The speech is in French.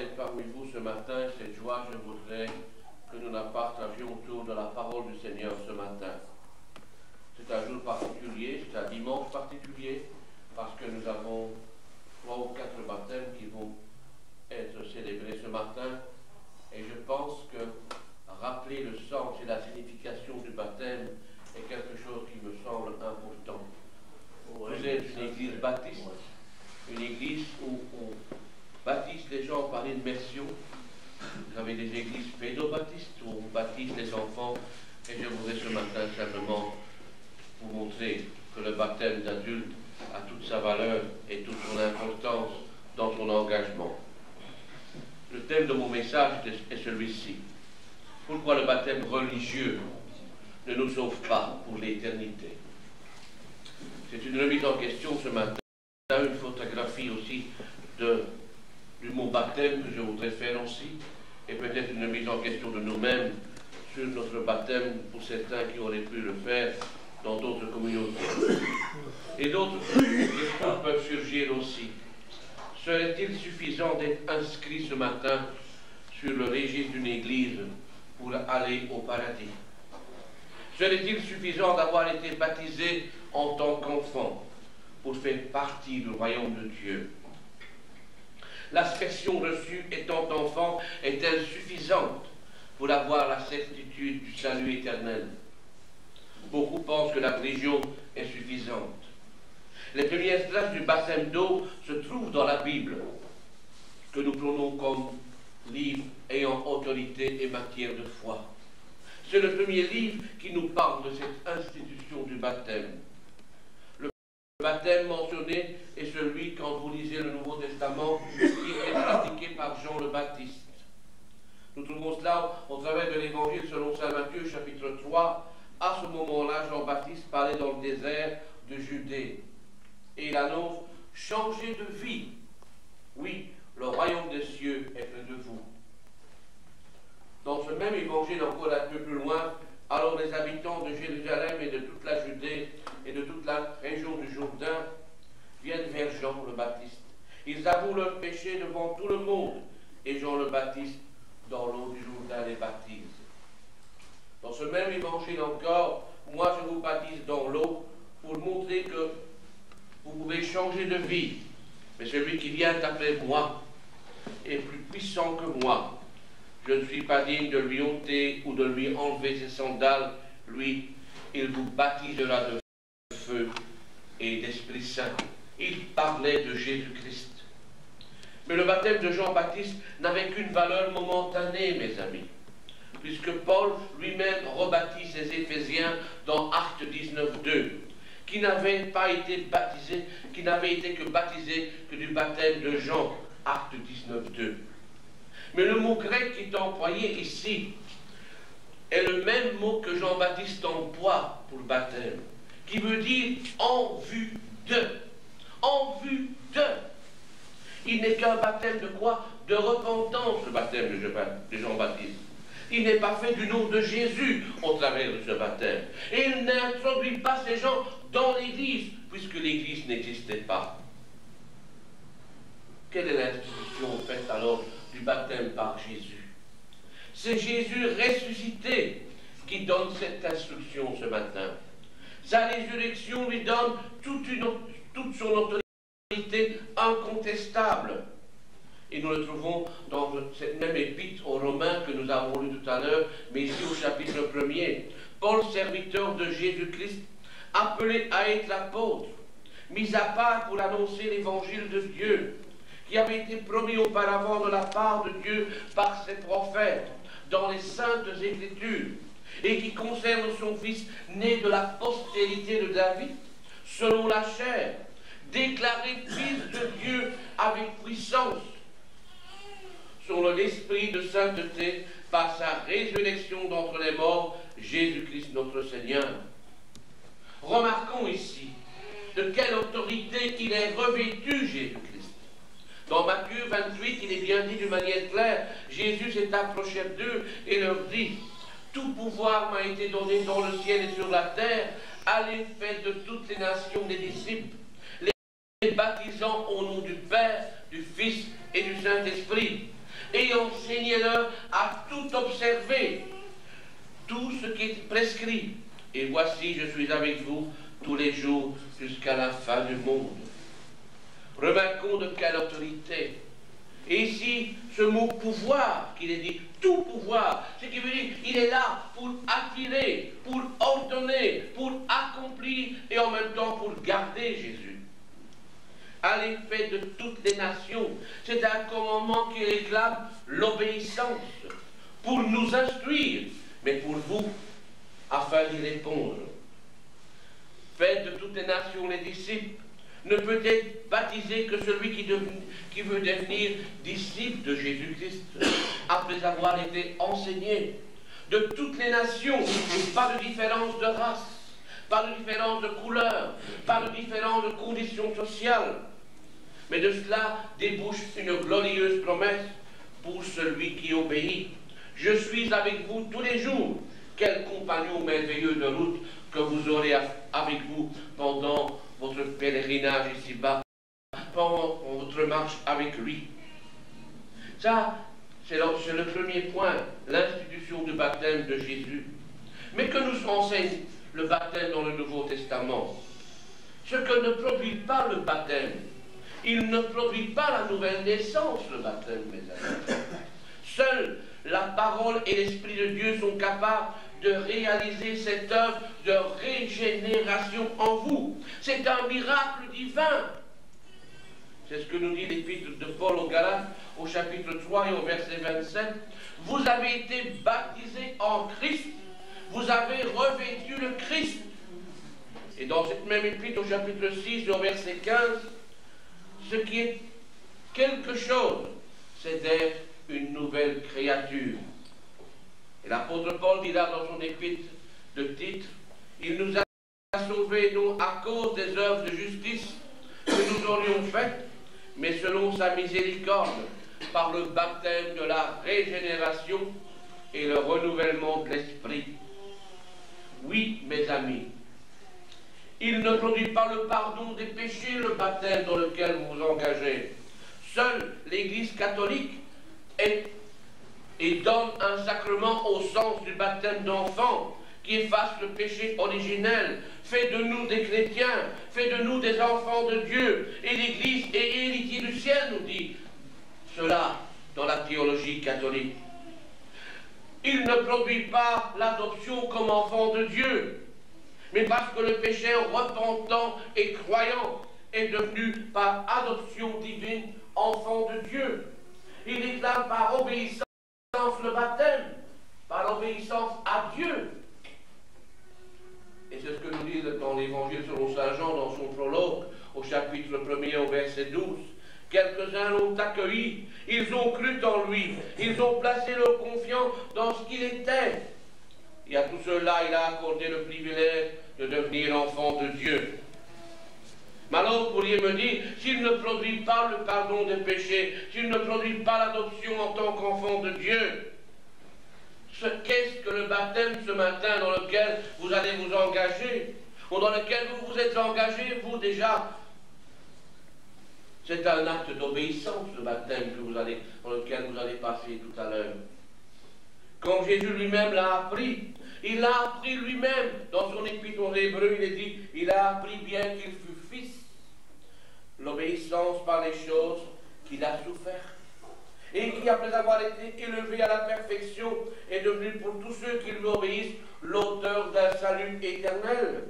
d'être parmi vous ce matin. Cette joie, je voudrais que nous la partagions autour de la parole du Seigneur ce matin. C'est un jour particulier, c'est un dimanche particulier, parce que nous avons 3 ou 4 baptêmes qui vont être célébrés ce matin. Et je pense que rappeler le sens et la signification du baptême est quelque chose qui me semble important. Vous êtes une église baptiste, une église où on baptise les gens par immersion. Vous avez des églises pédobaptistes où on baptise les enfants. Et je voudrais ce matin simplement vous montrer que le baptême d'adulte a toute sa valeur et toute son importance dans son engagement. Le thème de mon message est celui-ci. Pourquoi le baptême religieux ne nous sauve pas pour l'éternité? C'est une remise en question ce matin, une photographie aussi du mot baptême que je voudrais faire aussi, et peut-être une remise en question de nous-mêmes sur notre baptême pour certains qui auraient pu le faire dans d'autres communautés. Et d'autres questions peuvent surgir aussi. Serait-il suffisant d'être inscrit ce matin sur le registre d'une église pour aller au paradis? Serait-il suffisant d'avoir été baptisé en tant qu'enfant pour faire partie du royaume de Dieu? L'aspersion reçue étant enfant est-elle suffisante pour avoir la certitude du salut éternel? Beaucoup pensent que la religion est suffisante. Les premières traces du baptême d'eau se trouvent dans la Bible, que nous prenons comme livre ayant autorité et matière de foi. C'est le premier livre qui nous parle de cette institution du baptême. Le baptême mentionné est celui, quand vous lisez le Nouveau Testament, qui est pratiqué par Jean le Baptiste. Nous trouvons cela au travers de l'Évangile selon saint Matthieu, chapitre 3. À ce moment-là, Jean-Baptiste parlait dans le désert de Judée. Et il annonce « Changez de vie. Oui, le royaume des cieux est près de vous. » Dans ce même évangile, encore un peu plus loin, alors les habitants de Jérusalem et de toute la Judée et de toute la région du Jourdain viennent vers Jean le Baptiste. Ils avouent leurs péchés devant tout le monde, et Jean le Baptiste, dans l'eau du Jourdain, les baptise. Dans ce même évangile encore, moi je vous baptise dans l'eau pour montrer que vous pouvez changer de vie. Mais celui qui vient après moi est plus puissant que moi. Je ne suis pas digne de lui ôter ou de lui enlever ses sandales. Lui, il vous baptisera de feu et d'Esprit Saint. Il parlait de Jésus-Christ. Mais le baptême de Jean-Baptiste n'avait qu'une valeur momentanée, mes amis, puisque Paul lui-même rebaptise ses Éphésiens dans Actes 19:2, qui n'avait pas été baptisé, qui n'avait été que baptisé que du baptême de Jean, Actes 19:2. Mais le mot grec qui est employé ici est le même mot que Jean-Baptiste emploie pour le baptême, qui veut dire en vue de. En vue de. Il n'est qu'un baptême de quoi? De repentance, le baptême de Jean-Baptiste. Il n'est pas fait du nom de Jésus au travers de ce baptême. Et il n'introduit pas ces gens dans l'Église, puisque l'Église n'existait pas. Quelle est l'institution faite alors du baptême par Jésus? C'est Jésus ressuscité qui donne cette instruction ce matin. Sa résurrection lui donne toute son autorité incontestable. Et nous le trouvons dans cette même épître aux Romains que nous avons lu tout à l'heure, mais ici au chapitre 1er. Paul, serviteur de Jésus-Christ, appelé à être apôtre, mis à part pour annoncer l'évangile de Dieu, qui avait été promis auparavant de la part de Dieu par ses prophètes dans les saintes Écritures, et qui concerne son fils né de la postérité de David, selon la chair, déclaré fils de Dieu avec puissance, sur l'esprit de sainteté, par sa résurrection d'entre les morts, Jésus-Christ notre Seigneur. Remarquons ici de quelle autorité il est revêtu, Jésus-Christ. Dans Matthieu 28, il est bien dit d'une manière claire, Jésus s'est approché d'eux et leur dit, « Tout pouvoir m'a été donné dans le ciel et sur la terre, allez faire de toutes les nations des disciples, les baptisant au nom du Père, du Fils et du Saint-Esprit, et enseignez-leur à tout observer, tout ce qui est prescrit. Et voici, je suis avec vous tous les jours jusqu'à la fin du monde. Remarquons de quelle autorité. Et ici, ce mot pouvoir, qu'il est dit, tout pouvoir, ce qui veut dire, il est là pour attirer, pour ordonner, pour accomplir et en même temps pour garder Jésus. À l'effet de toutes les nations, c'est un commandement qui réclame l'obéissance pour nous instruire, mais pour vous, afin d'y répondre. Faites de toutes les nations les disciples. Ne peut être baptisé que celui qui veut devenir disciple de Jésus-Christ, après avoir été enseigné de toutes les nations, pas de différence de race, pas de différence de couleur, pas de différence de conditions sociales. Mais de cela débouche une glorieuse promesse pour celui qui obéit. Je suis avec vous tous les jours. Quel compagnon merveilleux de route que vous aurez avec vous pendant votre pèlerinage ici-bas, pendant votre marche avec lui. Ça, c'est le premier point, l'institution du baptême de Jésus. Mais que nous enseigne le baptême dans le Nouveau Testament? Ce que ne produit pas le baptême, il ne produit pas la nouvelle naissance, le baptême, mes amis. Seule la parole et l'Esprit de Dieu sont capables de réaliser cette œuvre de régénération en vous. C'est un miracle divin. C'est ce que nous dit l'épître de Paul aux Galates, au chapitre 3 et au verset 27. Vous avez été baptisés en Christ, vous avez revêtu le Christ. Et dans cette même épître, au chapitre 6 et au verset 15, ce qui est quelque chose, c'est d'être une nouvelle créature. Et l'apôtre Paul dit là dans son épître de Tite, il nous a sauvés non à cause des œuvres de justice que nous aurions faites, mais selon sa miséricorde, par le baptême de la régénération et le renouvellement de l'esprit. Oui, mes amis, il ne produit pas le pardon des péchés, le baptême dans lequel vous vous engagez. Seule l'Église catholique et donne un sacrement au sens du baptême d'enfant qui efface le péché originel, fait de nous des chrétiens, fait de nous des enfants de Dieu. Et l'Église est héritier du ciel, nous dit cela dans la théologie catholique. Il ne produit pas l'adoption comme enfant de Dieu, mais parce que le pécheur repentant et croyant est devenu par adoption divine enfant de Dieu. Il déclare par obéissance le baptême, par obéissance à Dieu. Et c'est ce que nous dit dans l'évangile selon saint Jean, dans son prologue, au chapitre 1er, au verset 12. Quelques-uns l'ont accueilli, ils ont cru en lui, ils ont placé leur confiance dans ce qu'il était. Et à tous ceux-là, il a accordé le privilège de devenir enfant de Dieu. Mais alors, vous pourriez me dire, s'il ne produit pas le pardon des péchés, s'il ne produit pas l'adoption en tant qu'enfant de Dieu, qu'est-ce que le baptême ce matin dans lequel vous allez vous engager, ou dans lequel vous vous êtes engagé, vous déjà? C'est un acte d'obéissance, le baptême dans lequel vous allez passer tout à l'heure. Comme Jésus lui-même l'a appris, il l'a appris lui-même. Dans son épître aux Hébreux, il est dit, il a appris bien qu'il fut fils. L'obéissance par les choses qu'il a souffert. Et qui, après avoir été élevé à la perfection, est devenu pour tous ceux qui lui obéissent l'auteur d'un salut éternel.